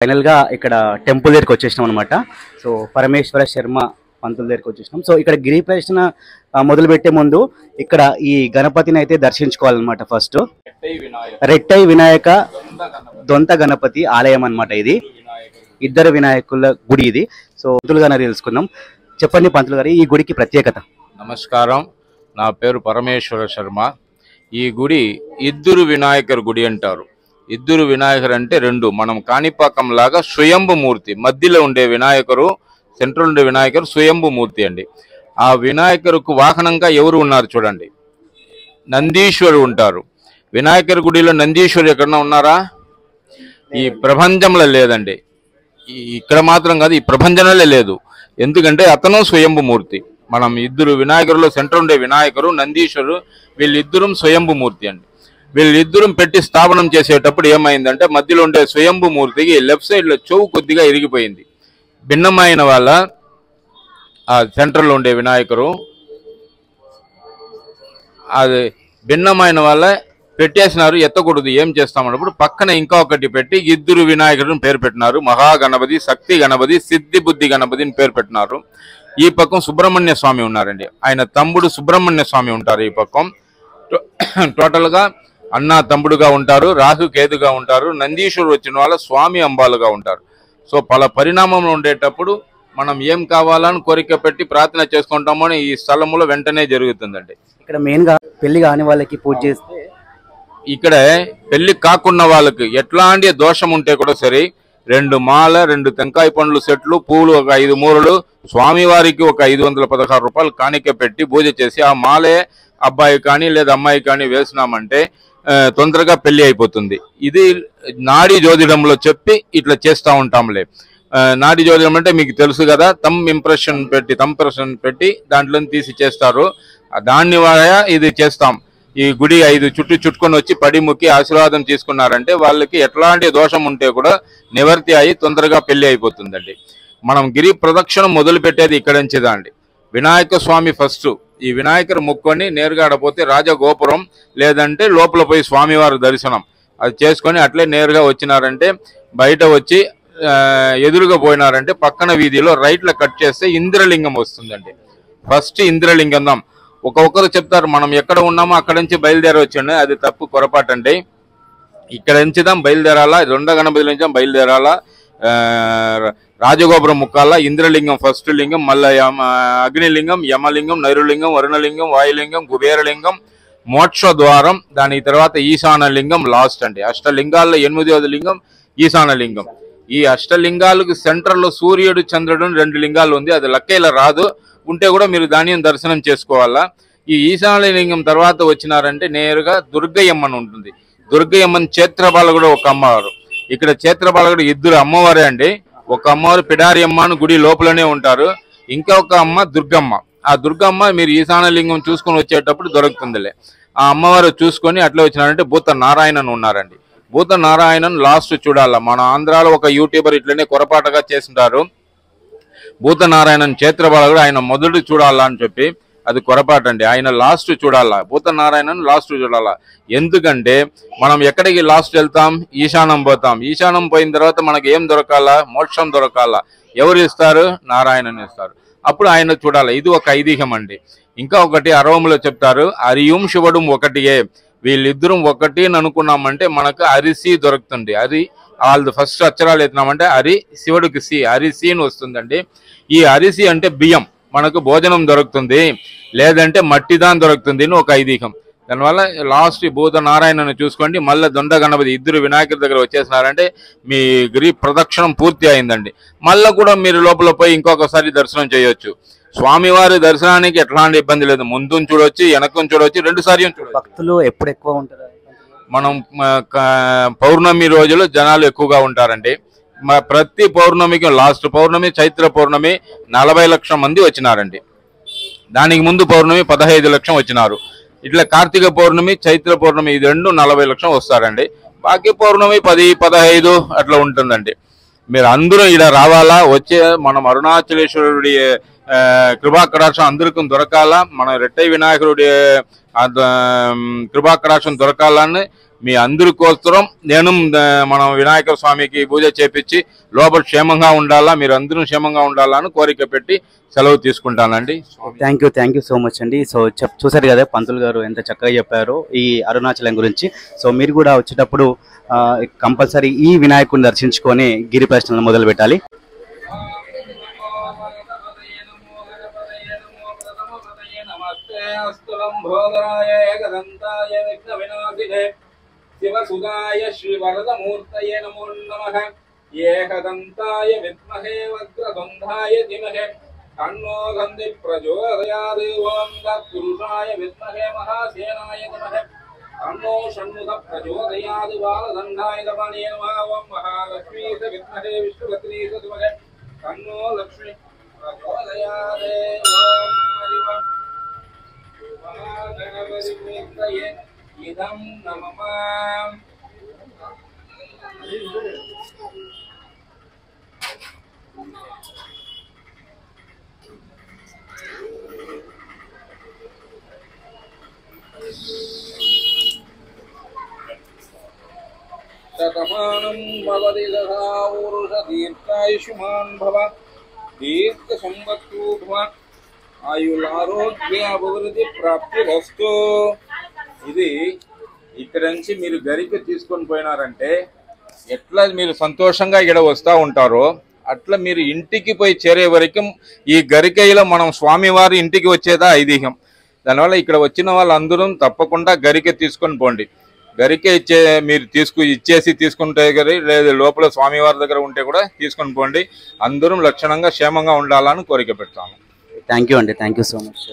Final గా ఇక్కడ temple దగ్గరికి వచ్చేసినాం అనమాట. సో పరమేశ్వర శర్మ పంతుల దగ్గరికి వచ్చేసినాం. సో ఇక్కడ గిరి ప్రదక్షిణ మొదలు పెట్టే ముందు ఇక్కడ ఈ గణపతిని అయితే దర్శించుకోవాలన్నమాట. ఫస్ట్ రెట్టై వినాయక దొంత గణపతి ఆలయం అన్నమాట. ఇది ఇద్దరు వినాయకుల గుడి ఇది. సో పంతులు గారు తెలుసుకుందాం. చెప్పండి పంతులు గారు, ఈ గుడికి ప్రత్యేకత. నమస్కారం, నా పేరు పరమేశ్వర శర్మ. ఈ గుడి ఇద్దరు వినాయకుల గుడి అంటారు. ఇద్దరు వినాయకుడు అంటే రెండు, మనం కాణిపాకం లాగా స్వయంభు మూర్తి, మధ్యలో ఉండే వినాయకుడు, సెంట్రల్ ఉండే వినాయకుడు స్వయంభు మూర్తి అండి. ఆ వినాయకుడికి వాహనంగా ఎవరు ఉన్నారు చూడండి, నందీశ్వరుడు ఉంటారు. వినాయకుడి గుడిలో నందీశ్వరుడు ఎక్కడన్నా ఉన్నారా? ఈ ప్రపంచంలో లేదండి. ఇక్కడ మాత్రం కాదు, ఈ ప్రపంచంలో లేదు. ఎందుకంటే అతను స్వయంభు మూర్తి. మనం ఇద్దరు వినాయకుడిలో సెంటర్ ఉండే వినాయకుడు, నందీశ్వరుడు, వీళ్ళిద్దరూ స్వయంభు మూర్తి అండి. వీళ్ళిద్దరూ పెట్టి స్థాపనం చేసేటప్పుడు ఏమైందంటే మధ్యలో ఉండే స్వయంభు మూర్తికి లెఫ్ట్ సైడ్లో చెవు కొద్దిగా ఇరిగిపోయింది. భిన్నమైన వాళ్ళ ఆ సెంటర్లో ఉండే వినాయకుడు అది భిన్నమైన వాళ్ళ పెట్టేసినారు, ఎత్తకూడదు, ఏం చేస్తామన్నప్పుడు పక్కన ఇంకా ఒకటి పెట్టి ఇద్దరు వినాయకుడిని పేరు పెట్టినారు. మహాగణపతి, శక్తి గణపతి, సిద్ధి బుద్ధి గణపతిని పేరు పెట్టినారు. ఈ పక్కన సుబ్రహ్మణ్య స్వామి ఉన్నారండి, ఆయన తమ్ముడు సుబ్రహ్మణ్య స్వామి ఉంటారు. ఈ పక్కన టోటల్గా అన్న తమ్ముడుగా ఉంటారు, రాహు కేతుగా ఉంటారు. నందీశ్వరుడు వచ్చిన వాళ్ళ స్వామి అంబాలుగా ఉంటారు. సో పల పరిణామంలో ఉండేటప్పుడు మనం ఏం కావాలని కోరిక పెట్టి ప్రార్థన చేసుకుంటామో ఈ స్థలంలో వెంటనే జరుగుతుందండి. ఇక్కడ మెయిన్ గా పెళ్లి కాని వాళ్ళకి పూజ చేస్తే, ఇక్కడ పెళ్లి కాకున్న వాళ్ళకి ఎట్లాంటి దోషం ఉంటే కూడా సరే, 2 మాల, 2 టెంకాయ పండ్లు సెట్లు, పూలు ఒక 5 మూరలు, స్వామివారికి ఒక 516 రూపాయలు కాணிక పెట్టి పూజ చేసి ఆ మాలే అబ్బాయి కానీ లేదా అమ్మాయి కానీ వేసినామంటే తొందరగా పెళ్లి అయిపోతుంది. ఇది నాడీ జ్యోతిడంలో చెప్పి ఇట్లా చేస్తూ ఉంటాంలే. నాడీ జ్యోతిడం అంటే మీకు తెలుసు కదా, తమ్ ఇంప్రెషన్ పెట్టి దాంట్లో తీసి చేస్తారు. దాన్ని ఇది చేస్తాం. ఈ గుడి 5 చుట్టుకొని వచ్చి పడి ముక్కి ఆశీర్వాదం తీసుకున్నారంటే వాళ్ళకి ఎట్లాంటి దోషం ఉంటే కూడా నివర్తి అయి తొందరగా పెళ్లి అయిపోతుందండి. మనం గిరి ప్రదక్షిణ మొదలు పెట్టేది ఇక్కడ నుంచిదా అండి. వినాయక స్వామి ఫస్ట్ ఈ వినాయకుడు ముక్కొని నేరుగా ఆడపోతే రాజగోపురం, లేదంటే లోపల పోయి స్వామివారి దర్శనం అది చేసుకొని అట్లే నేరుగా వచ్చినారంటే, బయట వచ్చి ఎదురుగా పోయినారంటే పక్కన వీధిలో రైట్లో కట్ చేస్తే ఇంద్రలింగం వస్తుందండి. ఫస్ట్ ఇంద్రలింగం ఒక్కొక్కరు చెప్తారు మనం ఎక్కడ ఉన్నామో అక్కడ నుంచి బయలుదేరి వచ్చండి, అది తప్పు, పొరపాటు అండి. ఇక్కడ నుంచిదాం బయలుదేరాలా, 2 గణపతి నుంచి బయలుదేరాలా, రాజగోపురం ముక్కాల, ఇంద్రలింగం ఫస్ట్ లింగం, మళ్ళీ అగ్నిలింగం, యమలింగం, నైరులింగం, వరుణలింగం, వాయులింగం, కుబేరలింగం, మోక్ష ద్వారం, దాని తర్వాత ఈశానలింగం లాస్ట్ అండి. అష్టలింగాల్లో 8వ లింగం ఈశానలింగం. ఈ అష్టలింగాలకు సెంటర్లో సూర్యుడు, చంద్రుడు 2 లింగాలు ఉంది. అది లెక్కలా రాదు, ఉంటే కూడా మీరు దాని దర్శనం చేసుకోవాలా. ఈ ఈశాన్యలింగం తర్వాత వచ్చినారంటే నేరుగా దుర్గయ్యమ్మని ఉంటుంది. దుర్గయ్యమ్మని క్షేత్రపాలకుడు ఒక అమ్మవారు. ఇక్కడ క్షేత్రపాలకుడు 2 అమ్మవారే అండి. ఒక అమ్మవారు పిడారి అమ్మ అని గుడి లోపలనే ఉంటారు, ఇంకొక అమ్మ దుర్గమ్మ. ఆ దుర్గమ్మ మీరు ఈశాన్యలింగం చూసుకొని వచ్చేటప్పుడు దొరుకుతుందిలే. ఆ అమ్మవారు చూసుకొని అట్లా వచ్చినారంటే భూత నారాయణన్ ఉన్నారండి. భూత నారాయణన్ లాస్ట్ చూడాలా. మన ఆంధ్రాలో ఒక యూట్యూబర్ ఇట్లనే కొరపాటుగా చేసింటారు, భూత నారాయణన్ క్షేత్రపాలకుడు ఆయన మొదటి చూడాలా అని చెప్పి, అది పొరపాటు అండి. ఆయన లాస్ట్ చూడాలా, భూత నారాయణను లాస్ట్ చూడాలా. ఎందుకంటే మనం ఎక్కడికి లాస్ట్ వెళ్తాం? ఈశానం పోతాం. ఈశానం పోయిన తర్వాత మనకి ఏం దొరకాలా? మోక్షం దొరకాలా. ఎవరు ఇస్తారు? నారాయణని ఇస్తారు. అప్పుడు ఆయన చూడాలి. ఇది ఒక ఐదీహం అండి. ఇంకా ఒకటి అరవములో చెప్తారు, అరియుం శివుడు ఒకటియే, వీళ్ళిద్దరూ ఒకటి అని అనుకున్నామంటే మనకు అరిసి దొరుకుతుంది. అది వాళ్ళు ఫస్ట్ అక్షరాలు ఎత్తున్నామంటే అరి, శివుడికి సి, అరిసి అని వస్తుందండి. ఈ అరిసి అంటే బియ్యం, మనకు భోజనం దొరుకుతుంది, లేదంటే మట్టిదాన్ దొరుకుతుంది అని ఒక ఐదీహం. దానివల్ల లాస్ట్ భూత నారాయణను చూసుకోండి. మళ్ళీ దొండ గణపతి 2 వినాయకుడి దగ్గర వచ్చేసినారంటే మీ గిరి ప్రదక్షిణం పూర్తి అయిందండి. మళ్ళీ కూడా మీరు లోపల పోయి ఇంకొకసారి దర్శనం చేయొచ్చు. స్వామివారి దర్శనానికి ఎట్లాంటి ఇబ్బంది లేదు, ముందు చూడొచ్చు, వెనక చూడొచ్చు, 2 సార్లు చూడొచ్చు. భక్తులు ఎప్పుడు ఎక్కువ ఉంటారు? మనం పౌర్ణమి రోజులు జనాలు ఎక్కువగా ఉంటారండి. ప్రతి పౌర్ణమికి, లాస్ట్ పౌర్ణమి చైత్ర పౌర్ణమి 40 లక్షల మంది వచ్చినారండి. దానికి ముందు పౌర్ణమి 15 లక్షం వచ్చినారు. ఇట్లా కార్తీక పౌర్ణమి, చైత్ర పౌర్ణమి ఇది 2 40 లక్షం వస్తారండి. బాకీ పౌర్ణమి 10, 15 అట్లా ఉంటుందండి. మీరు అందరూ ఇక్కడ రావాలా, వచ్చే మనం అరుణాచలేశ్వరుడి కృపాకటాక్షం అందరికీ దొరకాలా, మన రెట్టై వినాయకుడి కృపాకటాక్షం దొరకాలని మీ అందరి కోసం నేను మనం వినాయక స్వామికి పూజ చేపించి లోపల క్షేమంగా ఉండాలా, మీరు అందరూ క్షేమంగా ఉండాలా అని కోరిక పెట్టి సెలవు తీసుకుంటానండి. థ్యాంక్ యూ సో మచ్ అండి. సో చూసారు కదా పంతులు గారు ఎంత చక్కగా చెప్పారో ఈ అరుణాచలం గురించి. సో మీరు కూడా వచ్చేటప్పుడు కంపల్సరీ ఈ వినాయకుడిని దర్శించుకొని గిరి ప్రదక్షిణలు మొదలు పెట్టాలి. శివసుదాయ శ్రీవరదమూర్తయే నమో నమః. ఏకదంతాయ విద్మహే వక్రతుండాయ ధీమహి తన్నో గంధి ప్రచోదయాత్. ఓం తత్పురుషాయ విద్మహే మహాసేనాయ ధీమహి తన్నో షణ్ముఖ ప్రచోదయాత్. బాలదండాయ ధమనే నమః. ఓం మహాలక్ష్మీస విద్మహే విష్ణుపత్నీస ధీమహి తన్నో లక్ష్మీ ప్రచోదయాత్. ఓం హరి ఓం మహాగణపతి మూర్తయే ఇదం నమః. శతమానం భవతి తథా పురుష దీర్ఘాయుష్మాన్ భవ. దీర్ఘ సంవత్సరో భవ. ఆయురారోగ్య అభివృద్ధి ప్రాప్తిరస్తు. ఇది ఇక్కడ నుంచి మీరు గరిక తీసుకొని పోయినారంటే ఎట్లా మీరు సంతోషంగా ఇక్కడ వస్తూ ఉంటారో అట్లా మీరు ఇంటికి పోయి చేరే వరకు ఈ గరికలో మనం స్వామివారి ఇంటికి వచ్చేదా ఐదీహ్యం. దానివల్ల ఇక్కడ వచ్చిన వాళ్ళందరూ తప్పకుండా గరిక తీసుకొని పోండి. గరిక మీరు ఇచ్చేసి తీసుకుంటే లేదు లోపల స్వామివారి దగ్గర ఉంటే కూడా తీసుకొని పోండి. అందరూ లక్షణంగా క్షేమంగా ఉండాలని కోరిక పెడతాము. థ్యాంక్ యూ అండి. Thank you so much.